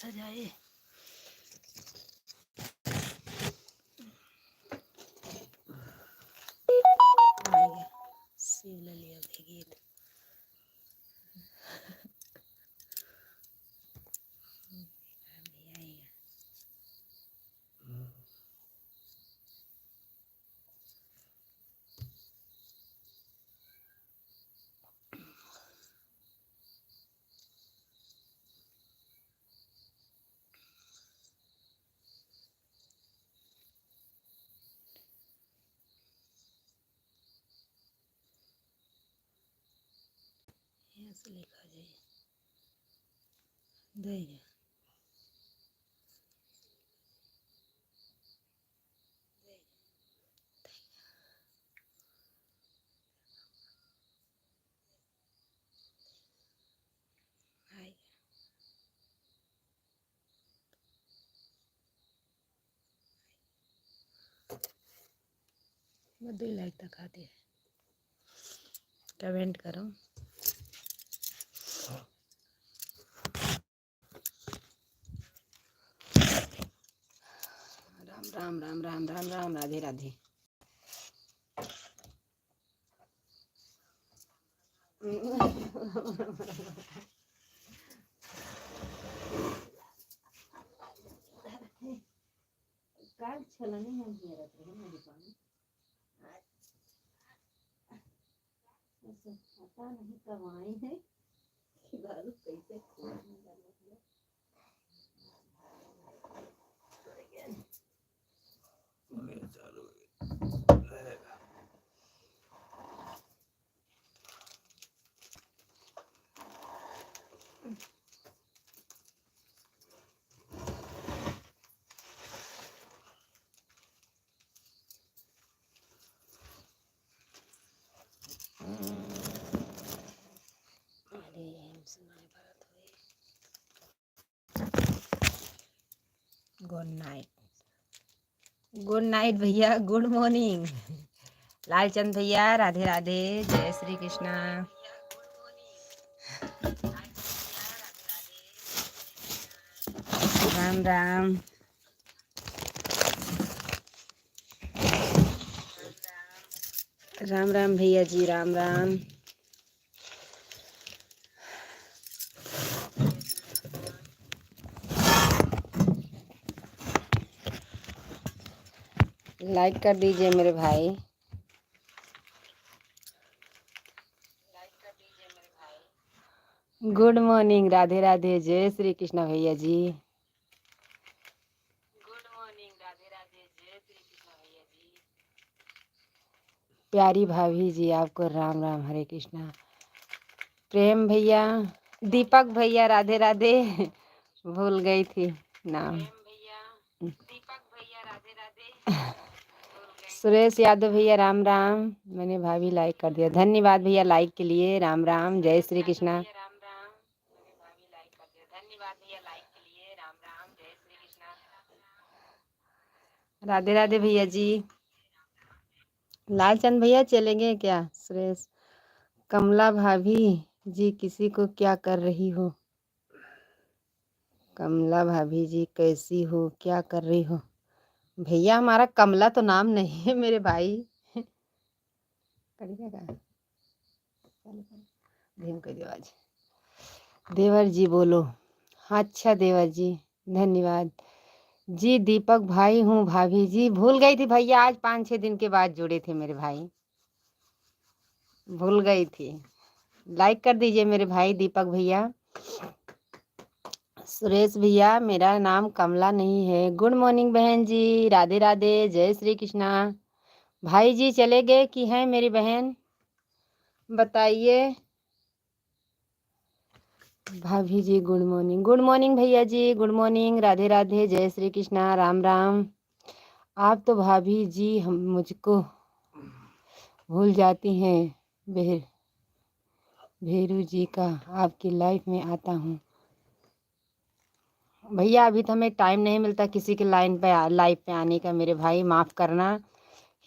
सजाए। शिव ललिया के गीत यहाँ से लिखा जाए धैर्य। बदल लाइक तक आती है, कमेंट करो। राम राम राम राम राम राम, राधे राधे। काल छलने हम किया रहते हैं मेरे पानी पता नहीं कब आई है कि दारू कैसे खोलने वाला है। गुड नाइट, गुड नाइट भैया, गुड मॉर्निंग। लालचंद भैया राधे राधे, जय श्री कृष्णा। राम राम राम राम भैया जी, राम राम। लाइक कर दीजिए मेरे भाई, गुड मॉर्निंग, राधे राधे, जय श्री कृष्णा भैया जी। गुड मॉर्निंग, राधे राधे, जय श्री कृष्णा भैया जी। प्यारी भाभी जी आपको राम राम, हरे कृष्णा। प्रेम भैया, दीपक भैया राधे राधे, भूल गई थी नाम। दीपक भैया राधे राधे। सुरेश यादव भैया राम राम, मैंने भाभी लाइक कर दिया, धन्यवाद भैया लाइक के लिए। राम राम, जय श्री कृष्णा। धन्यवाद भैया लाइक के लिए। राम राम, जय श्री कृष्णा। राधे राधे भैया जी। लालचंद भैया चलेंगे क्या? सुरेश, कमला भाभी जी किसी को क्या कर रही हो? कमला भाभी जी कैसी हो, क्या कर रही हो? भैया हमारा कमला तो नाम नहीं है मेरे भाई। देवर जी बोलो। अच्छा देवर जी, धन्यवाद जी। दीपक भाई हूँ भाभी जी, भूल गई थी भैया, आज 5-6 दिन के बाद जुड़े थे मेरे भाई, भूल गई थी। लाइक कर दीजिए मेरे भाई दीपक भैया। सुरेश भैया, मेरा नाम कमला नहीं है। गुड मॉर्निंग बहन जी, राधे राधे, जय श्री कृष्णा। भाई जी चले गए कि हैं मेरी बहन, बताइए। भाभी जी गुड मॉर्निंग, गुड मॉर्निंग भैया जी, गुड मॉर्निंग, राधे राधे, जय श्री कृष्णा, राम राम। आप तो भाभी जी हम मुझको भूल जाती हैं। भेरू जी का आपकी लाइफ में आता हूँ भैया, अभी तो हमें टाइम नहीं मिलता किसी के लाइव पे आने का मेरे भाई, माफ़ करना।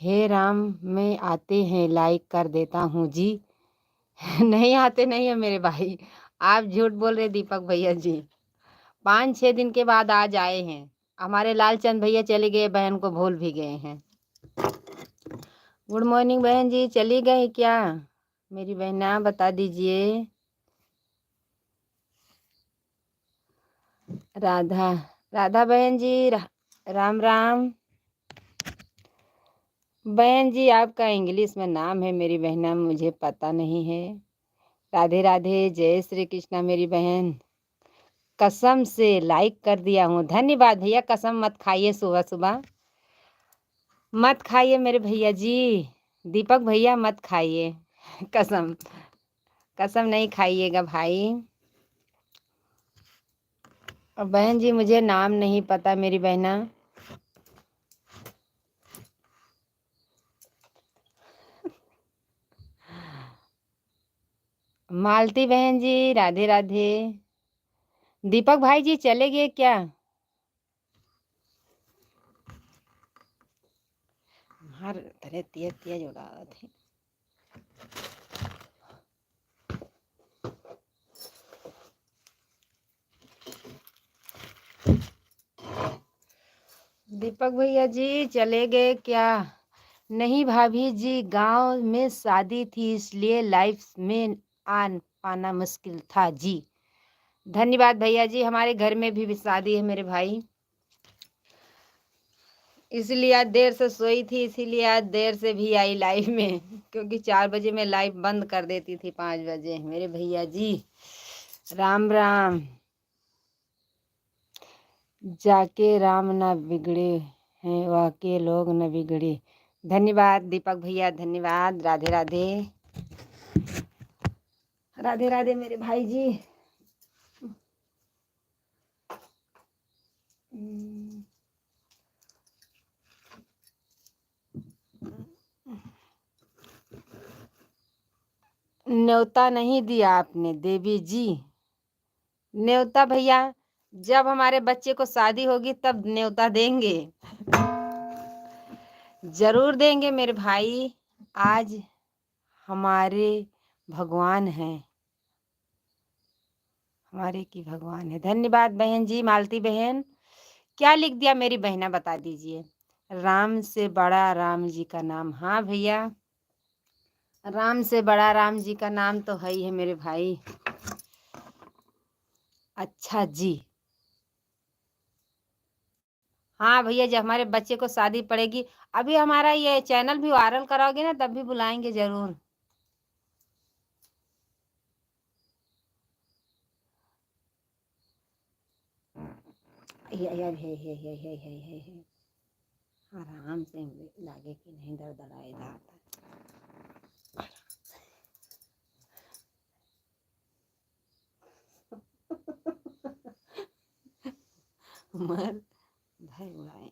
हे राम में आते हैं लाइक कर देता हूँ जी। नहीं आते नहीं है मेरे भाई, आप झूठ बोल रहे दीपक भैया जी। 5-6 दिन के बाद आज आए हैं। हमारे लालचंद भैया चले गए, बहन को भूल भी गए हैं। गुड मॉर्निंग बहन जी, चली गई क्या मेरी बहना, बता दीजिए। राधा राधा बहन जी राम राम। बहन जी आपका इंग्लिश में नाम है मेरी बहना, मुझे पता नहीं है। राधे राधे, जय श्री कृष्णा मेरी बहन। कसम से लाइक कर दिया हूँ, धन्यवाद भैया। कसम मत खाइए, सुबह सुबह मत खाइए मेरे भैया जी। दीपक भैया मत खाइए, कसम कसम नहीं खाइएगा भाई। और बहन जी मुझे नाम नहीं पता मेरी बहना। मालती बहन जी राधे राधे। दीपक भाई जी चले गए क्या? हर तरह तेज तेज उड़ा रहे थे। दीपक भैया जी चले गए क्या? नहीं भाभी जी, गांव में शादी थी इसलिए लाइफ में आ पाना मुश्किल था जी। धन्यवाद भैया जी, हमारे घर में भी शादी है मेरे भाई, इसलिए आज देर से सोई थी, इसीलिए आज देर से भी आई लाइव में, क्योंकि 4 बजे मैं लाइव बंद कर देती थी 5 बजे मेरे भैया जी। राम राम। जाके राम न बिगड़े हैं, वाके लोग न बिगड़े। धन्यवाद दीपक भैया, धन्यवाद। राधे राधे। राधे राधे मेरे भाई जी। न्योता नहीं दिया आपने देवी जी। न्योता भैया जब हमारे बच्चे को शादी होगी तब न्योता देंगे, जरूर देंगे मेरे भाई। आज हमारे भगवान हैं, हमारे की भगवान है। धन्यवाद बहन जी। मालती बहन क्या लिख दिया मेरी बहना, बता दीजिए। राम से बड़ा राम जी का नाम। हाँ भैया, राम से बड़ा राम जी का नाम तो है ही है मेरे भाई। अच्छा जी। हाँ भैया, जब हमारे बच्चे को शादी पड़ेगी, अभी हमारा ये चैनल भी वायरल कराओगे ना, तब भी बुलाएंगे जरूर। आराम से लागे कि नहीं दड़दड़ाए दांत। मर भाई उड़ाए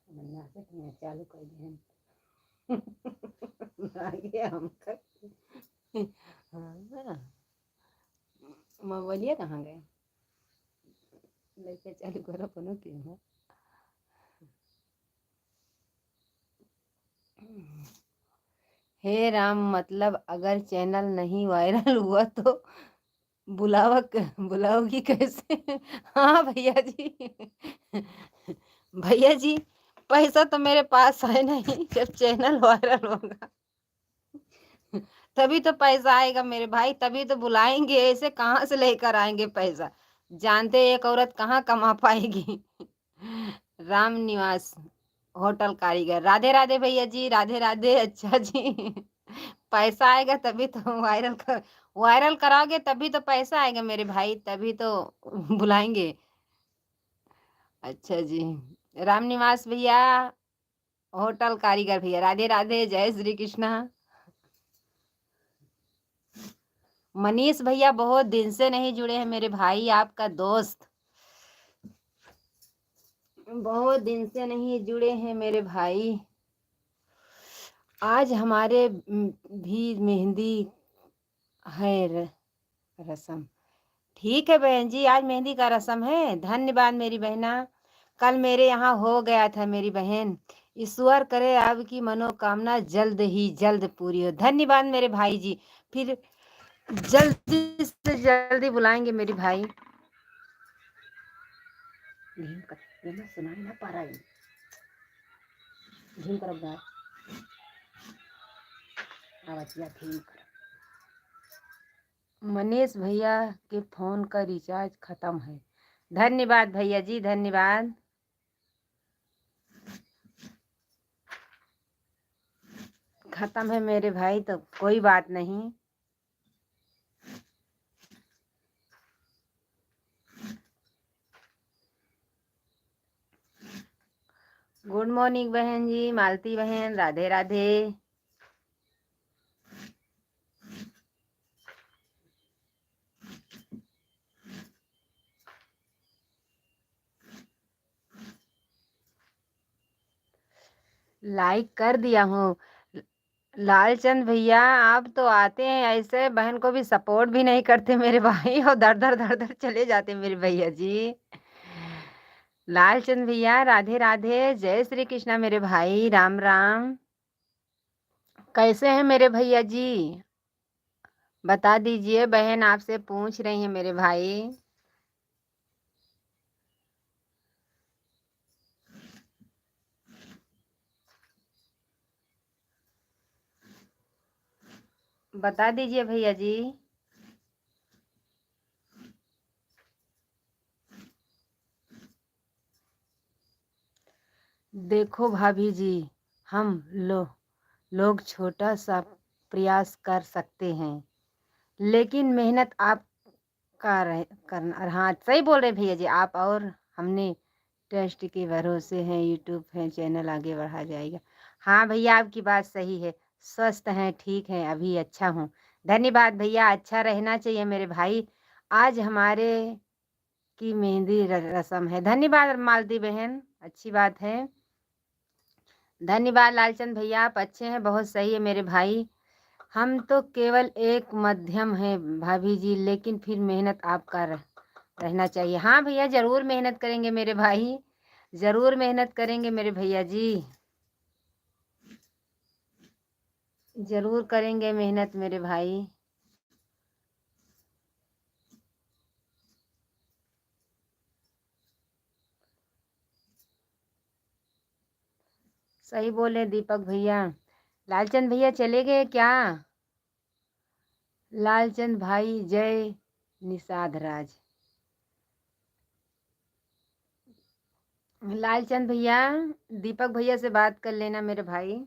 नाटक में चालू कर दिए आगे हम कर। हाँ, बोलिए कहाँ गए लेके चालू करो कोनो क्यों। हे राम, मतलब अगर चैनल नहीं वायरल हुआ तो बुलाओगी कैसे? हाँ भैया जी, भैया जी पैसा तो मेरे पास है नहीं, जब चैनल वायरल होगा तभी तो पैसा आएगा मेरे भाई, तभी तो बुलाएंगे। ऐसे कहाँ से लेकर आएंगे पैसा, जानते एक औरत कहाँ कमा पाएगी। राम निवास होटल कारीगर। राधे राधे भैया जी, राधे राधे। अच्छा जी, पैसा आएगा तभी तो वायरल कराओगे, तभी तो पैसा आएगा मेरे भाई, तभी तो बुलाएंगे। अच्छा जी, राम निवास भैया होटल कारीगर भैया, राधे राधे, जय श्री कृष्णा। मनीष भैया बहुत दिन से नहीं जुड़े हैं मेरे भाई, आपका दोस्त बहुत दिन से नहीं जुड़े हैं मेरे भाई। आज हमारे भी मेहंदी है रसम। ठीक है बहन जी, आज मेहंदी का रसम है। धन्यवाद मेरी बहना, कल मेरे यहाँ हो गया था मेरी बहन। ईश्वर करे आपकी मनोकामना जल्द ही जल्द पूरी हो। धन्यवाद मेरे भाई जी। फिर जल्दी से जल्दी बुलाएंगे मेरी भाई। ये मैं सुनाई ना पा रहा है। झीम कर आवाज मनीष भैया के फोन का रिचार्ज खत्म है। धन्यवाद भैया जी, धन्यवाद। खत्म है मेरे भाई, तो कोई बात नहीं। गुड मॉर्निंग बहन जी, मालती बहन, राधे राधे। लाइक कर दिया हूँ। लालचंद भैया आप तो आते हैं ऐसे, बहन को भी सपोर्ट भी नहीं करते मेरे भाई, और दर दर दर दर चले जाते मेरे भैया जी। लालचंद भैया राधे राधे, जय श्री कृष्णा मेरे भाई, राम राम। कैसे हैं मेरे भैया जी? बता दीजिए, बहन आपसे पूछ रही है मेरे भाई। बता दीजिए भैया जी। देखो भाभी जी, हम लोग छोटा सा प्रयास कर सकते हैं, लेकिन मेहनत आप करना। हाँ सही बोल रहे भैया जी आप। और हमने टेस्ट के भरोसे हैं, यूट्यूब है चैनल आगे बढ़ा जाएगा। हाँ भैया आपकी बात सही है। स्वस्थ हैं, ठीक है, अभी अच्छा हूँ। धन्यवाद भैया, अच्छा रहना चाहिए मेरे भाई। आज हमारे की मेहंदी रस्म है। धन्यवाद मालती बहन, अच्छी बात है। धन्यवाद लालचंद भैया, आप अच्छे हैं, बहुत सही है मेरे भाई। हम तो केवल एक मध्यम है भाभी जी, लेकिन फिर मेहनत आपका रहना चाहिए। हाँ भैया जरूर मेहनत करेंगे मेरे भाई, जरूर मेहनत करेंगे मेरे भैया जी, जरूर करेंगे मेहनत मेरे भाई। सही बोले दीपक भैया। लालचंद भैया चले गए क्या? लालचंद भाई जय निषाद राज। लालचंद भैया दीपक भैया से बात कर लेना मेरे भाई।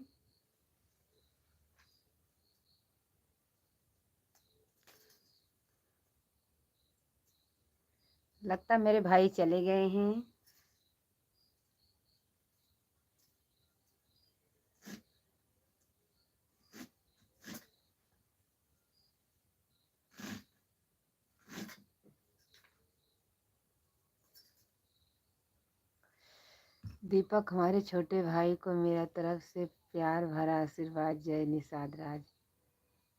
लगता मेरे भाई चले गए हैं। दीपक हमारे छोटे भाई को मेरा तरफ से प्यार भरा आशीर्वाद, जय निषाद राज।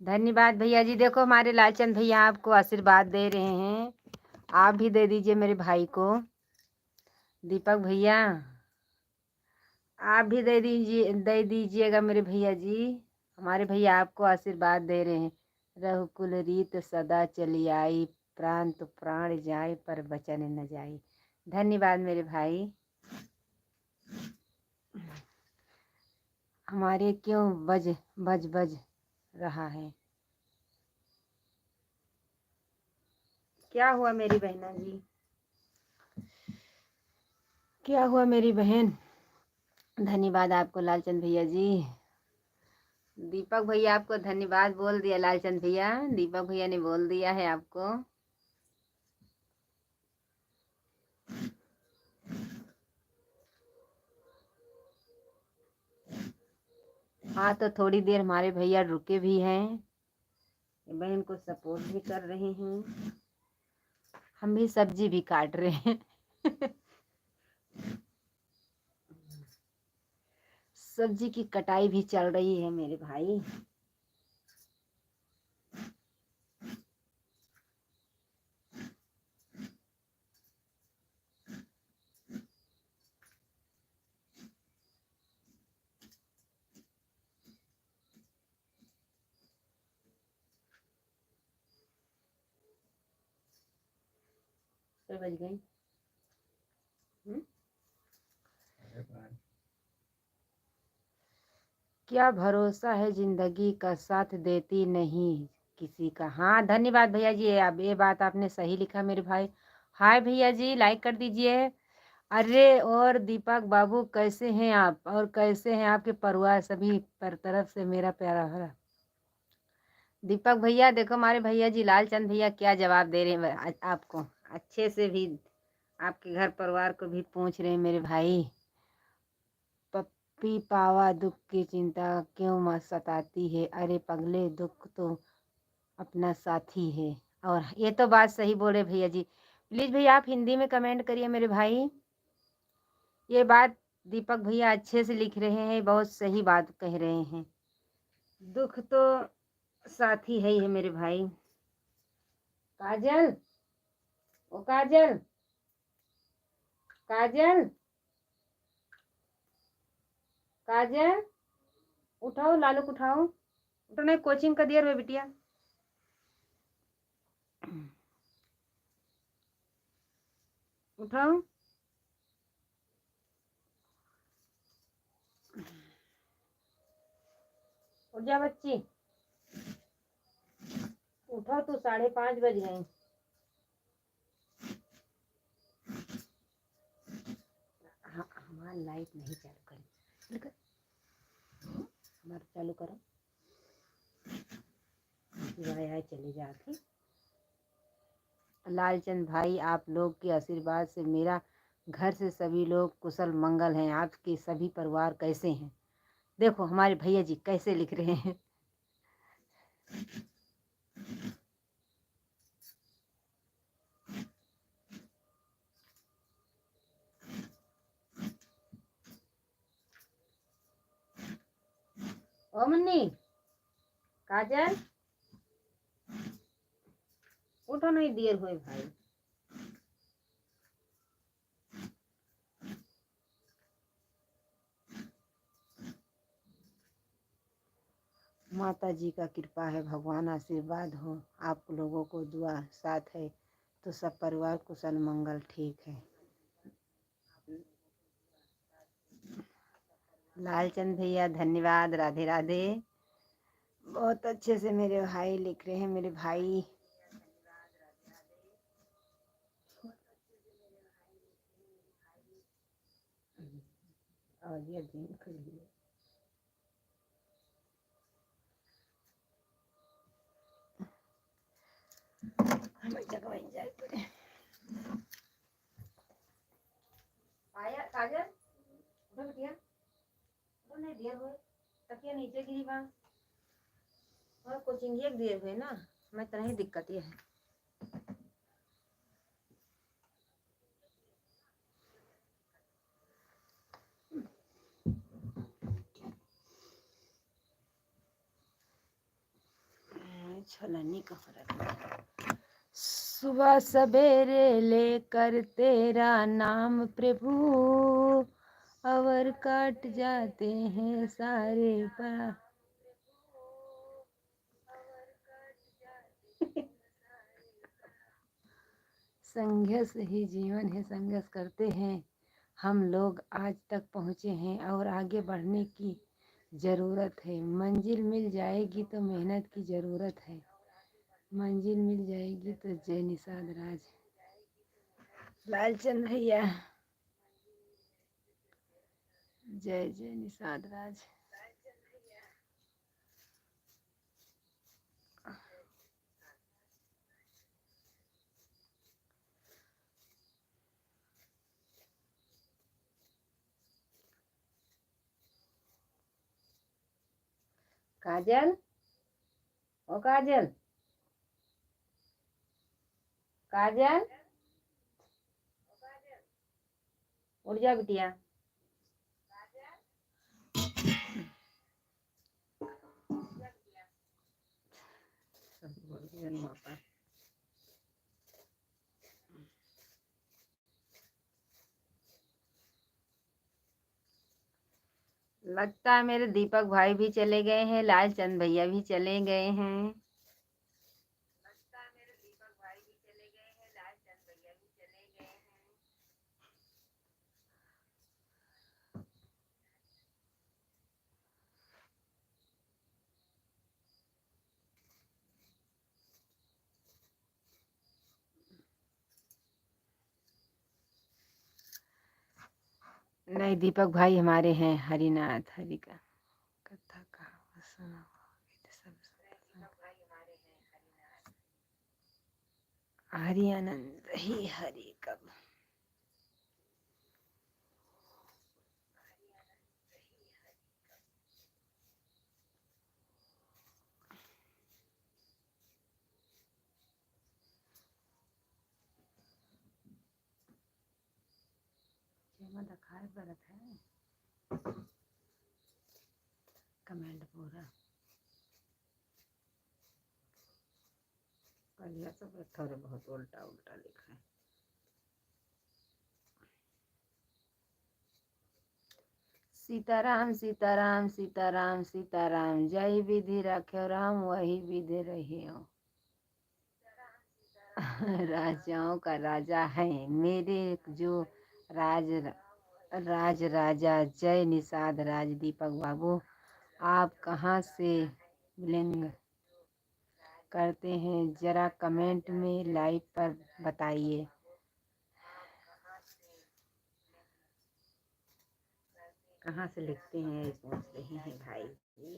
धन्यवाद भैया जी। देखो हमारे लालचंद भैया आपको आशीर्वाद दे रहे हैं, आप भी दे दीजिए मेरे भाई को। दीपक भैया आप भी दे दीजिएगा मेरे भैया जी। हमारे भैया आपको आशीर्वाद दे रहे हैं। रघुकुल रीत सदा चली आई, प्राण तो प्राण जाए पर वचन न जाए। धन्यवाद मेरे भाई। हमारे क्यों बज बज बज रहा है? क्या हुआ मेरी बहना जी? क्या हुआ मेरी बहन? धन्यवाद आपको लालचंद भैया जी। दीपक भैया आपको धन्यवाद बोल दिया। लालचंद भैया दीपक भैया ने बोल दिया है आपको। हाँ तो थोड़ी देर हमारे भैया रुके भी हैं, बहन को सपोर्ट भी कर रहे हैं, हम भी सब्जी भी काट रहे हैं। सब्जी की कटाई भी चल रही है मेरे भाई। तो बज गई। क्या भरोसा है जिंदगी का, साथ देती नहीं किसी का। हाँ धन्यवाद भैया जी, अब ये बात आपने सही लिखा मेरे भाई। हाय भैया जी, लाइक कर दीजिए। अरे और दीपक बाबू कैसे हैं आप, और कैसे हैं आपके परिवार, सभी पर तरफ से मेरा प्यारा भरा। दीपक भैया देखो हमारे भैया जी लालचंद भैया क्या जवाब दे रहे हैं आपको, अच्छे से भी आपके घर परिवार को भी पूछ रहे हैं मेरे भाई। पप्पी पावा दुख की चिंता क्यों मत सताती है, अरे पगले दुख तो अपना साथी है। और ये तो बात सही बोले भैया जी। प्लीज भैया आप हिंदी में कमेंट करिए मेरे भाई। ये बात दीपक भैया अच्छे से लिख रहे हैं, बहुत सही बात कह रहे हैं। दुख तो साथी है ही है मेरे भाई। काजल, ओ काजल, काजल, काजल उठाओ, लालू को उठाओ, उठो नहीं कोचिंग का देर हुए बिटिया। उठाओ, उठ जा बच्ची, उठो, तू 5:30 बज गए। हाँ हमारा लाइट नहीं चालू करें, हमारा चालू करो, आए चले जाते। लालचंद भाई आप लोग के आशीर्वाद से मेरा घर से सभी लोग कुशल मंगल हैं। आपके सभी परिवार कैसे हैं, देखो हमारे भैया जी कैसे लिख रहे हैं। ओ मुन्नी, काजल उठो नहीं, देर हुए भाई। माता जी का कृपा है, भगवान आशीर्वाद हो, आप लोगों को दुआ साथ है तो सब परिवार कुशल मंगल ठीक है। लालचंद भैया धन्यवाद, राधे राधे। बहुत अच्छे से मेरे भाई लिख रहे हैं मेरे भाई। और ये दिन खुली आया काजल, उठो बिटिया, उठो नहीं, देर हुए, तकिया नीचे गिरी बा, और कोचिंग एक देर हुए ना, मैं तरह ही दिक्कत ये है। छलनी का फर्क। सुबह सवेरे लेकर तेरा नाम प्रभु, और कट जाते हैं सारे पा। संघर्ष ही जीवन है, संघर्ष करते हैं हम लोग आज तक पहुँचे हैं, और आगे बढ़ने की ज़रूरत है। मंजिल मिल जाएगी तो मेहनत की ज़रूरत है, मंजिल मिल जाएगी तो जय निषाद राज। लालचंद भैया जय जय निषाद राज। काजल, ओ काजल, काजल उठ जा बिटिया। लगता है मेरे दीपक भाई भी चले गए हैं, लालचंद भैया भी चले गए हैं। नहीं, दीपक भाई हमारे हैं। हरिनाथ हरि का कथा का सुना हरि आनंद ही हरि कब। दिखाए बरत है कमेंट पूरा कलिया सब थोड़े बहुत उल्टा उल्टा लिखा है। सीताराम सीताराम सीताराम सीताराम, जय विधि रखे राम वही विधि रही हो। राजाओं का राजा है मेरे जो राज राज राजा। जय निषाद राज। दीपक बाबू आप कहाँ से बिलोंग करते हैं, जरा कमेंट में लाइव पर बताइए। कहाँ से लिखते हैं पूछ रहे हैं भाई जी।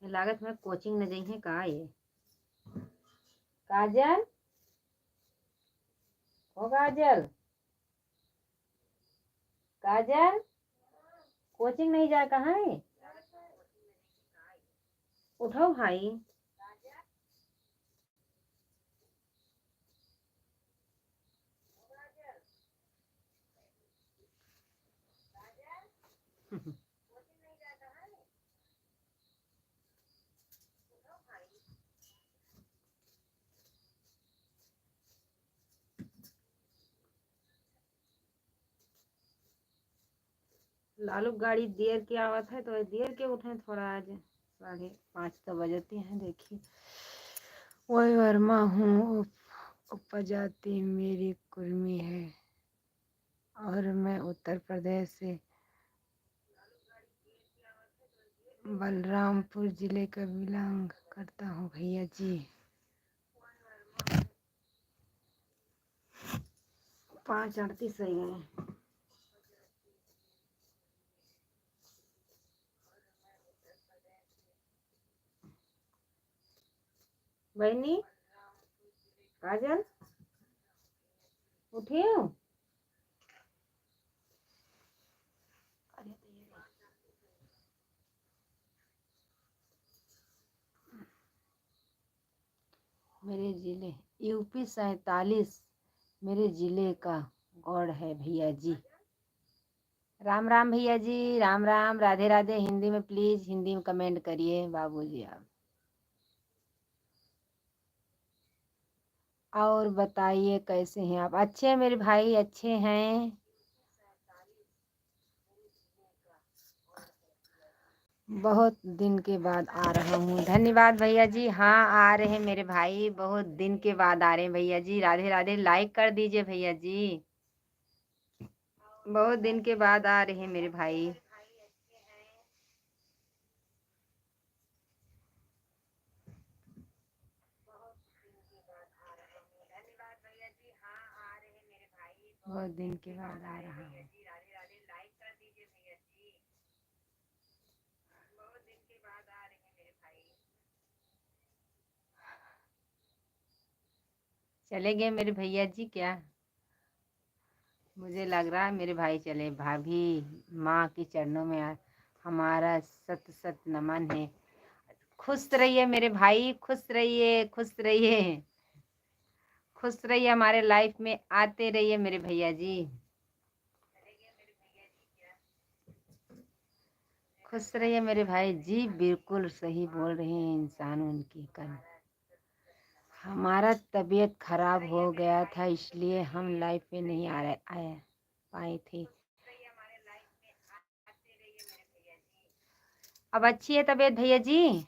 लागत में कोचिंग न जाइए का ये काजल ओ काजल काजल कोचिंग नहीं जाए कहाँ है। उठाओ भाई। लालू गाड़ी देर के आवत है तो देर के उठे थोड़ा आज 5:30 तो बजते हैं। देखिए वही वर्मा हूँ। उपजाति मेरी कुर्मी है और मैं उत्तर प्रदेश से बलरामपुर जिले का बिलोंग करता हूँ भैया जी। 5:38 सही है। बहनी काजल उठी हूँ। मेरे जिले यूपी 47 मेरे जिले का गौड़ है भैया जी। राम राम भैया जी, राम राम, राधे राधे। हिंदी में प्लीज हिंदी में कमेंट करिए बाबूजी आप। और बताइए कैसे हैं आप। अच्छे हैं मेरे भाई, अच्छे हैं। बहुत दिन के बाद आ रहा हूँ। धन्यवाद भैया जी। हाँ आ रहे हैं मेरे भाई, बहुत दिन के बाद आ रहे हैं भैया जी। राधे राधे। लाइक कर दीजिए भैया जी। बहुत दिन के बाद आ रहे हैं मेरे भाई। बहुत दिन के बाद आ रहा हूँ। चले गए मेरे भैया जी क्या। मुझे लग रहा है मेरे भाई चले। भाभी माँ के चरणों में हमारा सत सत नमन है। खुश रहिए मेरे भाई, खुश रहिए, खुश रहिए, खुश रहिए। हमारे लाइफ में आते रहिए मेरे भैया जी। खुश रहिए मेरे भाई जी। बिल्कुल सही बोल रहे हैं इंसान उनकी कल। हमारा तबीयत खराब हो गया था इसलिए हम लाइफ में नहीं आ रहे आए पाए थे। अब अच्छी है तबीयत भैया जी?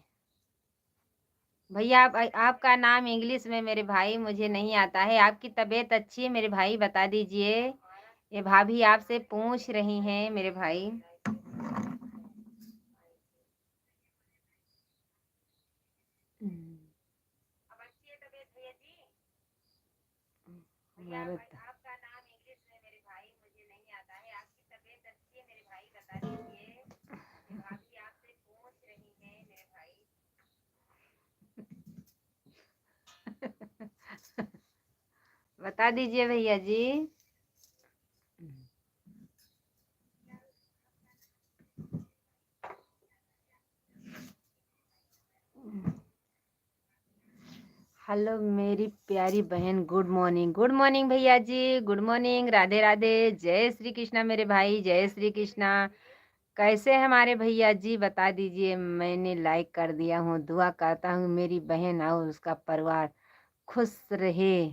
भैया आपका नाम इंग्लिश में मेरे भाई मुझे नहीं आता है। आपकी तबीयत अच्छी है मेरे भाई, बता दीजिए। ये भाभी आपसे पूछ रही हैं मेरे भाई। अब अच्छी है तबीयत भैया जी? आपका नाम इंग्लिश में मेरे भाई मुझे नहीं आता है। आपकी तबीयत अच्छी है मेरे भाई, बता दीजिए। ये भाभी आपसे पूछ रही हैं मेरे भाई। बता दीजिए भैया जी। हेलो मेरी प्यारी बहन, गुड मॉर्निंग। गुड मॉर्निंग भैया जी, गुड मॉर्निंग। राधे राधे, जय श्री कृष्णा मेरे भाई, जय श्री कृष्णा। कैसे हैं हमारे भैया जी, बता दीजिए। मैंने लाइक कर दिया हूँ। दुआ करता हूँ मेरी बहन और उसका परिवार खुश रहे,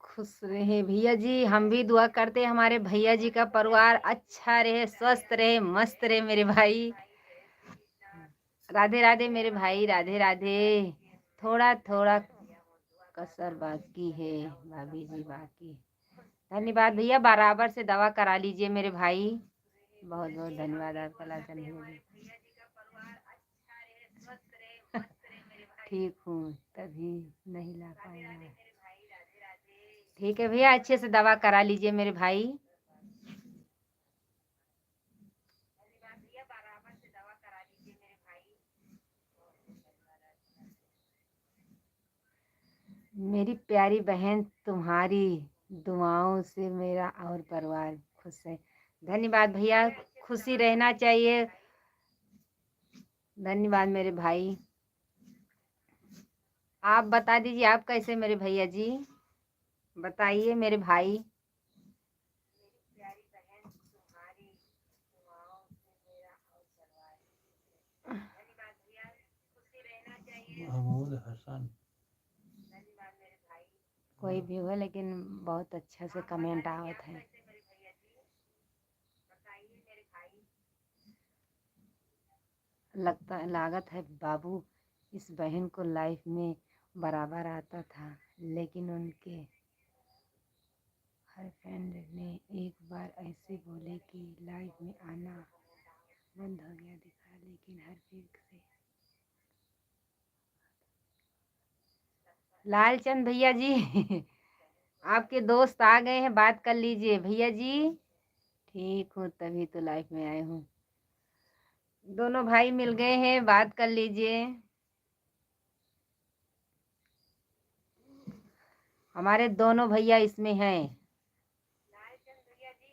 खुश रहे। भैया जी हम भी दुआ करते हैं हमारे भैया जी का परिवार अच्छा रहे, स्वस्थ रहे, मस्त रहे मेरे भाई। राधे राधे मेरे भाई, राधे राधे। थोड़ा थोड़ा कसर बाकी है भाभी जी, बाकी। धन्यवाद भैया, बराबर से दवा करा लीजिए मेरे भाई। बहुत बहुत धन्यवाद आपका लाचन भैया। ठीक हूँ तभी नहीं ला पाया। ठीक है भैया, अच्छे से दवा करा लीजिए मेरे भाई। मेरी प्यारी बहन, तुम्हारी दुआओं से मेरा और परिवार खुश है। धन्यवाद भैया, खुशी रहना चाहिए। धन्यवाद मेरे भाई। आप बता दीजिए, आप कैसे मेरे भैया जी, बताइए मेरे भाई। महमूद हसन, कोई भी हो लेकिन बहुत अच्छा से कमेंट आवत है। लगता लागत है बाबू इस बहन को लाइफ में बराबर आता था, लेकिन उनके हर फ्रेंड ने एक बार ऐसे बोले कि लाइफ में आना बंद हो गया दिखा, लेकिन हर फिर से। लालचंद भैया जी आपके दोस्त आ गए हैं, बात कर लीजिए भैया जी। ठीक हूँ तभी तो लाइफ में आए हूँ। दोनों भाई मिल गए हैं, बात कर लीजिए। हमारे दोनों भैया इसमें हैं। लालचंद भैया जी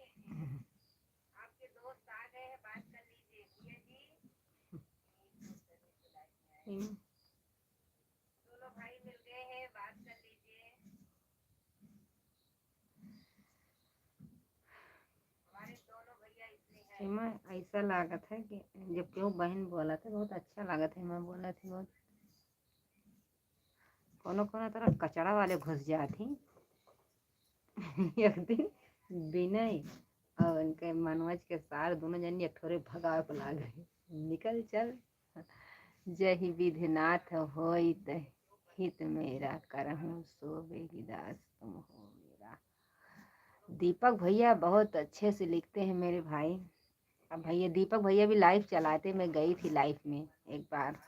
आपके दोस्त आ गए हैं, बात कर लीजिए भैया जी। दोनों भाई मिल गए हैं, बात कर लीजिए। हमारे दोनों भैया इसमें हैं। ऐसा लागत है कि जब क्यों बहन बोला था बहुत अच्छा लागत है, मैं बोला थी बहुत कोनो कोनो तरह कचरा वाले घुस जाती एक दिन विनय और उनके मनोज के सार दोनों जन एक थोड़े भगा को लाग गए, निकल चल। जय ही विधिनाथ होई त हित मेरा करहूँ सो बेगिदास तुम हो मेरा। दीपक भैया बहुत अच्छे से लिखते हैं मेरे भाई। अब भैया दीपक भैया भी लाइव चलाते, मैं गई थी लाइव में एक बार।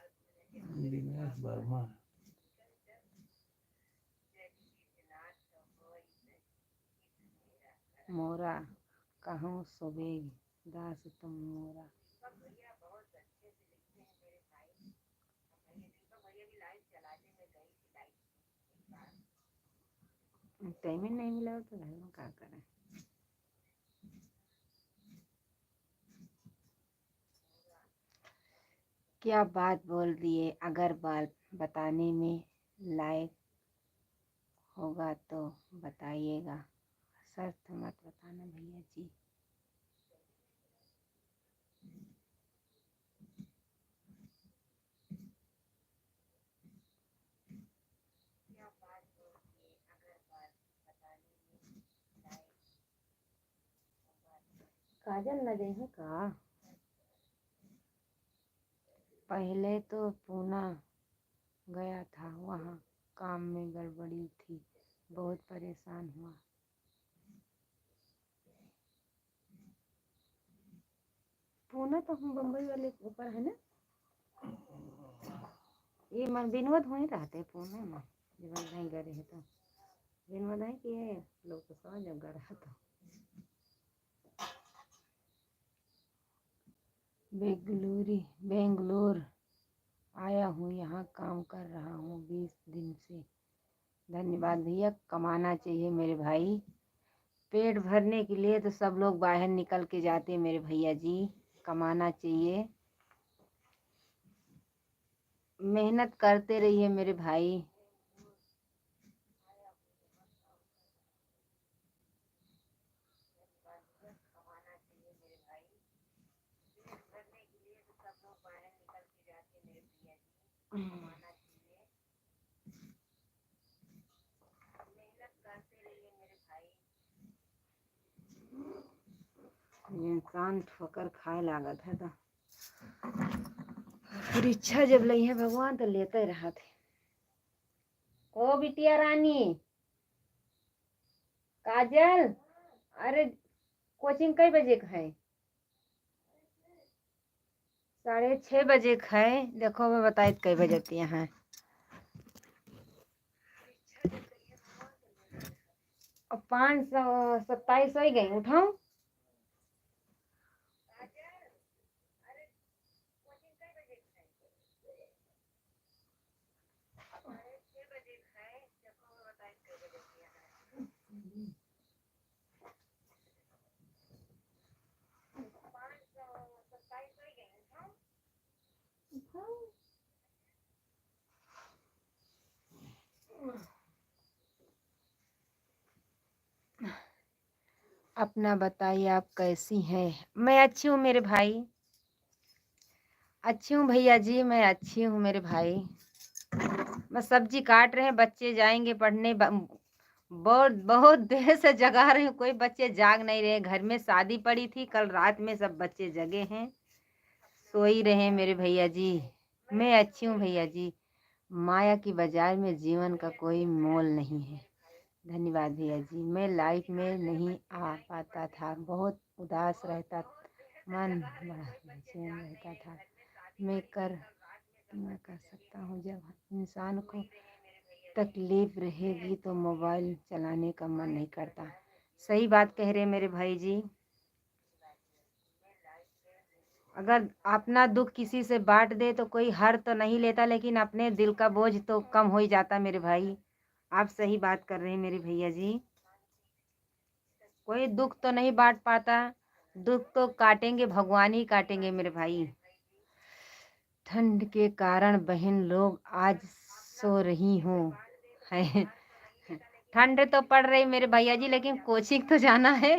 दिनेश वर्मा, मोरा कहूँ सुबेग दास तुम मोरा। टाइम ही नहीं मिला तो घर में क्या करें। क्या बात बोल दिए, अगर बात बताने में लायक होगा तो बताइएगा, शर्त मत बताना भैया जी। काजल न दे का पहले तो पूना गया था, वहाँ काम में गड़बड़ी थी, बहुत परेशान हुआ। पूना तो हम बम्बई वाले के ऊपर है ना, ये मन विनोद वहीं रहते पूना में, जब वहीं गए रहे तो विनोद है कि ये लोग तो समझ जब गए रहा तो बेंगलुरु आया हूँ, यहाँ काम कर रहा हूँ 20 दिन से। धन्यवाद भैया, कमाना चाहिए मेरे भाई, पेट भरने के लिए तो सब लोग बाहर निकल के जाते हैं मेरे भैया जी, कमाना चाहिए, मेहनत करते रहिए मेरे भाई। इंसान ठोकर खाए लागत है तो परीक्षा जब लई है भगवान तो लेते रहा थे। ओ बिटिया रानी काजल, अरे कोचिंग कई बजे का है? 6:30 का है, देखो मैं बताई कई बजे हैं। अब 5:27 हो गई, उठाऊं? अपना बताइए, आप कैसी हैं? मैं अच्छी हूँ मेरे भाई, अच्छी हूँ भैया जी, मैं अच्छी हूँ मेरे भाई। बस सब्जी काट रहे हैं, बच्चे जाएंगे पढ़ने, बहुत बहुत देर से जगा रहे हैं, कोई बच्चे जाग नहीं रहे। घर में शादी पड़ी थी कल रात में, सब बच्चे जगे हैं, सो ही रहे हैं मेरे भैया जी। मैं अच्छी हूँ भैया जी, माया की बाजार में जीवन का कोई मोल नहीं है। धन्यवाद भैया जी, मैं लाइफ में नहीं आ पाता था, बहुत उदास रहता, मन बड़ा बेचैन रहता था। मैं कर सकता हूँ, जब इंसान को तकलीफ रहेगी तो मोबाइल चलाने का मन नहीं करता। सही बात कह रहे मेरे भाई जी, अगर अपना दुख किसी से बांट दे तो कोई हर तो नहीं लेता, लेकिन अपने दिल का बोझ तो कम हो ही जाता मेरे भाई। आप सही बात कर रहे हैं मेरे भैया जी, कोई दुख तो नहीं बांट पाता, दुख तो काटेंगे भगवान ही काटेंगे मेरे भाई। ठंड के कारण बहन लोग आज सो रही हूँ है। ठंड तो पड़ रही मेरे भैया जी, लेकिन कोचिंग तो जाना है।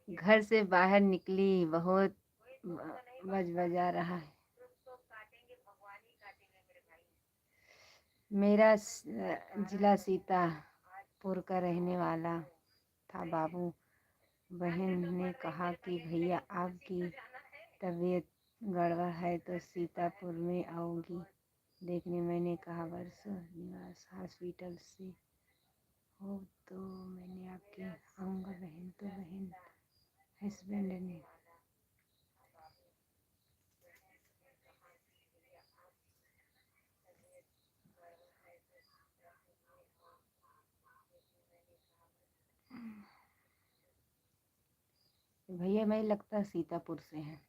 घर से बाहर निकली, बहुत बजा रहा है। मेरा जिला सीतापुर का रहने वाला था बाबू। बहन ने कहा कि भैया आपकी तबीयत गड़बड़ है तो सीतापुर में आऊँगी देखने। मैंने कहा वर्षों निवास हॉस्पिटल से हो तो मैंने आपके आऊँगा बहन, तो बहन हस्बैंड ने भैया मैं लगता सीतापुर से है।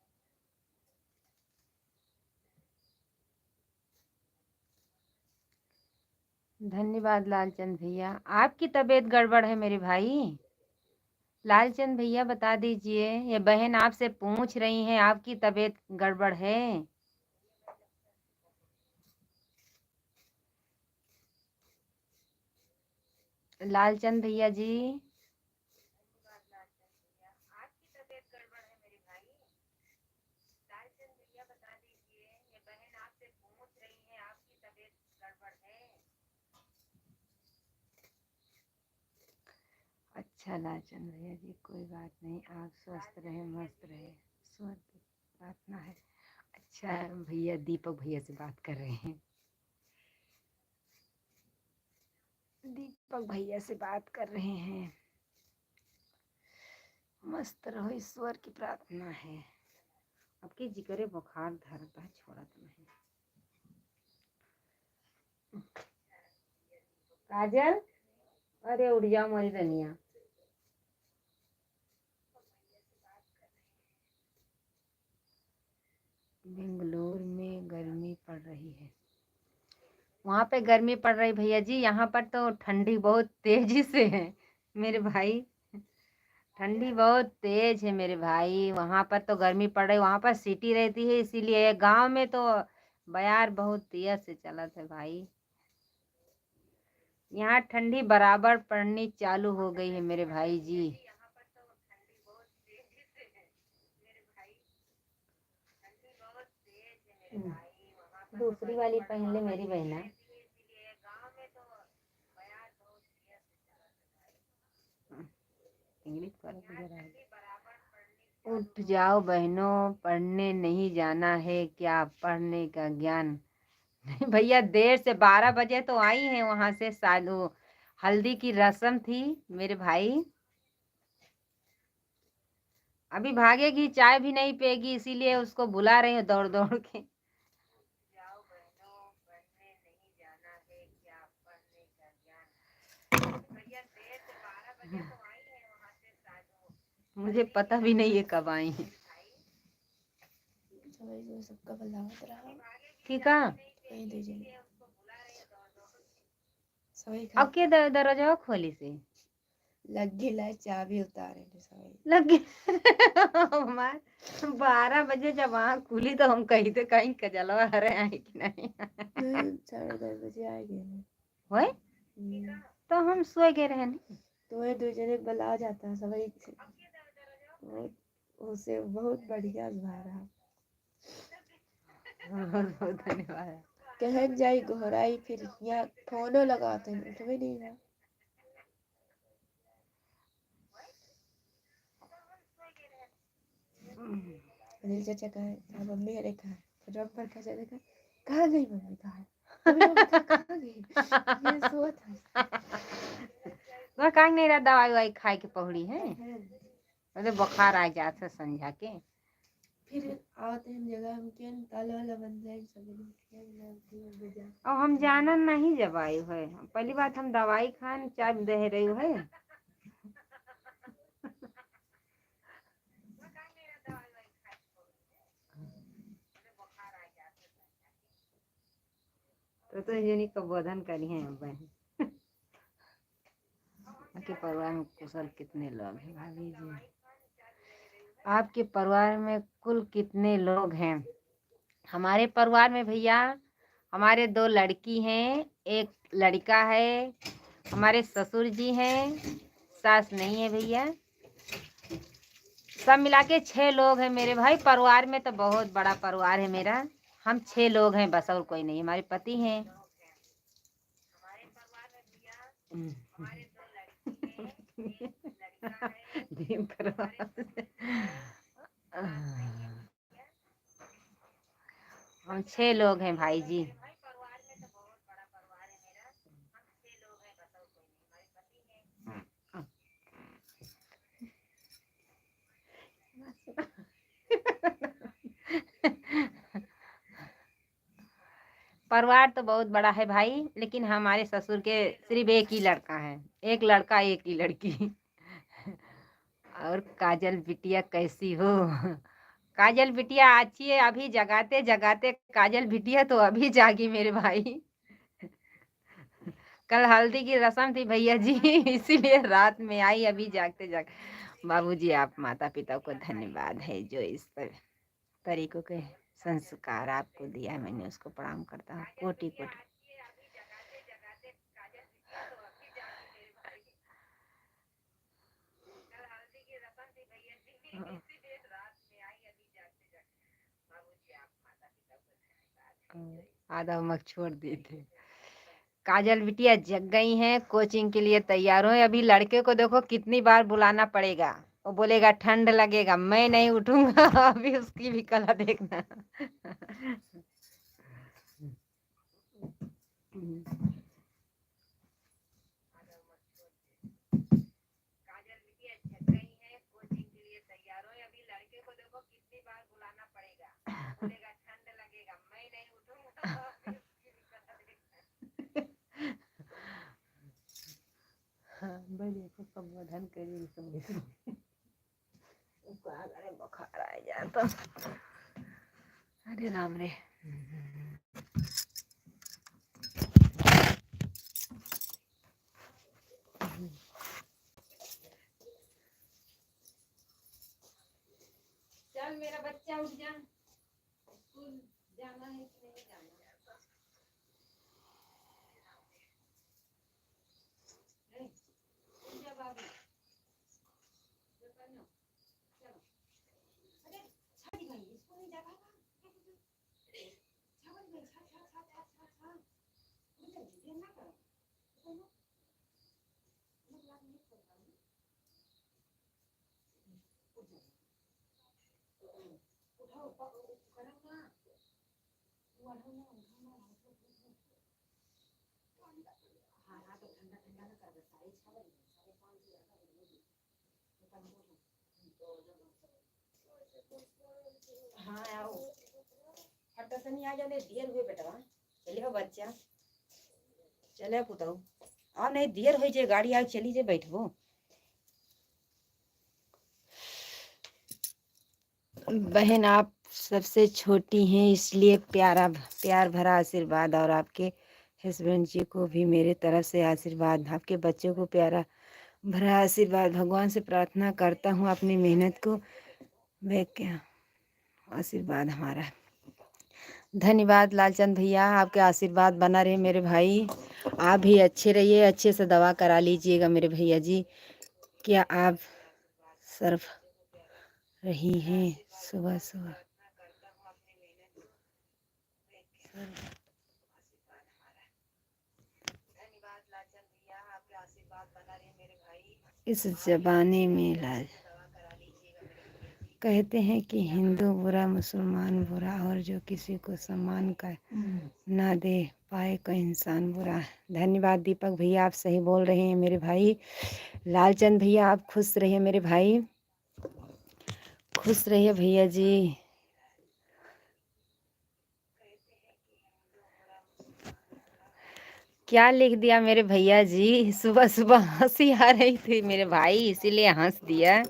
धन्यवाद लालचंद भैया, आपकी तबीयत गड़बड़ है मेरे भाई। लालचंद भैया बता दीजिए, ये बहन आपसे पूछ रही हैं आपकी तबीयत गड़बड़ है। लालचंद भैया जी, अच्छा लालचंद भैया जी, कोई बात नहीं, आप स्वस्थ रहे मस्त रहे, स्वस्थ प्रार्थना है। अच्छा भैया दीपक भैया से बात कर रहे हैं। दीपक भैया से बात कर रहे हैं। मस्त रहो, ईश्वर की प्रार्थना है। आपके जिक्र बुखार धरता है, छोड़ा तो नहीं। काजल, अरे उड़ जाओ मोरी रनिया। बेंगलोर में गर्मी पड़ रही है। वहां पे गर्मी पड़ रही भैया जी, यहाँ पर तो ठंडी बहुत तेजी से है मेरे भाई। ठंडी बहुत तेज है मेरे भाई। वहां पर तो गर्मी पड़ रही, वहां पर सिटी रहती है इसीलिए। गांव में तो बयार बहुत तेज से चलत है भाई। यहाँ ठंडी बराबर पड़नी चालू हो गई है मेरे भाई जी। दूसरी वाली पहन ले मेरी बहना। इंग्लिश उठ जाओ बहनों, पढ़ने नहीं जाना है क्या? पढ़ने का ज्ञान नहीं भैया, देर से 12 बजे तो आई हैं वहां से। सालू हल्दी की रस्म थी मेरे भाई। अभी भागेगी, चाय भी नहीं पिएगी, इसीलिए उसको बुला रही हूँ दौड़ दौड़ के। मुझे पता भी नहीं है कब आई है। सबका भला रहा। ठीक है, अब के दरवाजा खोली से लग गया चाबी उतारे लग हमार 12 बजे जब आँख खुली तो हम कहीं थे कहीं कजलवा हरे आए कि नहीं। 10:30 बजे आएंगे होए तो हम सोए गए रहे नहीं। तो ये दो जने बला जाता है सभी उसे बहुत बढ़िया रहा। बहुत बहुत धन्यवाद। कहन जाई घोराई फिर यहाँ फोनो लगाते हैं, उठवे नहीं रहा। अनिल चाचा कहे मम्मी अरे कहा जब पर खा जाने का कहाँ गई मम्मी, कहाँ गई ये सो था। वह कहीं नहीं रहा, दवाई वाई खाए के पहुड़ी है। अरे बुखार आ जाता संझा के। फिर आते हैं जगह हम के ताला वाला बन जाए सब। और हम जाना नहीं जब आई है। पहली बात हम दवाई खान चाय दे रही है। तो जनी का बोधन करी है बहन। आपके परिवार में कुशल कितने लोग हैं भाभी जी? आपके परिवार में कुल कितने लोग हैं? हमारे परिवार में भैया हमारे 2 लड़की हैं, एक लड़का है। हमारे ससुर जी हैं, सास नहीं है भैया। सब मिला के 6 लोग हैं मेरे भाई। परिवार में तो बहुत बड़ा परिवार है मेरा। हम 6 लोग हैं बस, और कोई नहीं। हमारे पति हैं। हम 6 लोग हैं भाई जी। परिवार तो बहुत बड़ा है भाई, लेकिन हमारे ससुर के सिर्फ एक ही लड़का है। एक लड़का एक ही लड़की। और काजल बिटिया कैसी हो? काजल बिटिया अच्छी है। अभी जगाते जगाते काजल बिटिया तो अभी जागी मेरे भाई। कल हल्दी की रस्म थी भैया जी, इसीलिए रात में आई। अभी जागते जाग बाबूजी, आप माता पिता को धन्यवाद है जो इस तरीकों के संस्कार आपको दिया है। मैंने उसको प्रणाम करता हूँ कोटि कोटि। आधा मग छोड़ दिए थे। काजल बिटिया जग गई हैं, कोचिंग के लिए तैयार हो। अभी लड़के को देखो कितनी बार बुलाना पड़ेगा। वो बोलेगा ठंड लगेगा, मैं नहीं उठूंगा। अभी उसकी भी कला देखना। बढ़िया को संबोधन करिए अरे बुखार आ जाता। अरे राम रे। चल मेरा बच्चा उठ जा, स्कूल जाना है कि नहीं जाना? उठ जा बाबू, चलो। अरे छाती गई, स्कूल नहीं जा पाएगा। छावन गई, छा। मुझे देर ना करो, चलो। मैं बात नहीं करता हूँ। उठाओ, करो ना। हाँ तो ठंडा ठंडा ना कर, सारे छावन 5:30 हाँ आओ हटा से नहीं आ जाने देर हुए बेटा। चले हो बच्चा, चले पुताऊ आ नहीं देर हो जाए, गाड़ी आग चली जाए, बैठबो। बहन आप सबसे छोटी हैं, इसलिए प्यार भरा आशीर्वाद, और आपके हस्बैंड जी को भी मेरे तरफ से आशीर्वाद, आपके बच्चों को प्यारा भरा आशीर्वाद। भगवान से प्रार्थना करता हूँ अपनी मेहनत को क्या आशीर्वाद हमारा। धन्यवाद लालचंद भैया, आपके आशीर्वाद बना रहे मेरे भाई। आप भी अच्छे रहिए, अच्छे से दवा करा लीजिएगा मेरे भैया जी। क्या आप सर्फ रही हैं सुबह सुबह? इस जमाने में लाज कहते हैं कि हिंदू बुरा मुसलमान बुरा, और जो किसी को सम्मान का ना दे पाए का इंसान बुरा है। धन्यवाद दीपक भैया, आप सही बोल रहे हैं मेरे भाई। लालचंद भैया आप खुश रहिए मेरे भाई, खुश रहिए भैया जी। क्या लिख दिया मेरे भैया जी? सुबह सुबह हंसी आ रही थी मेरे भाई, इसीलिए हंस दिया।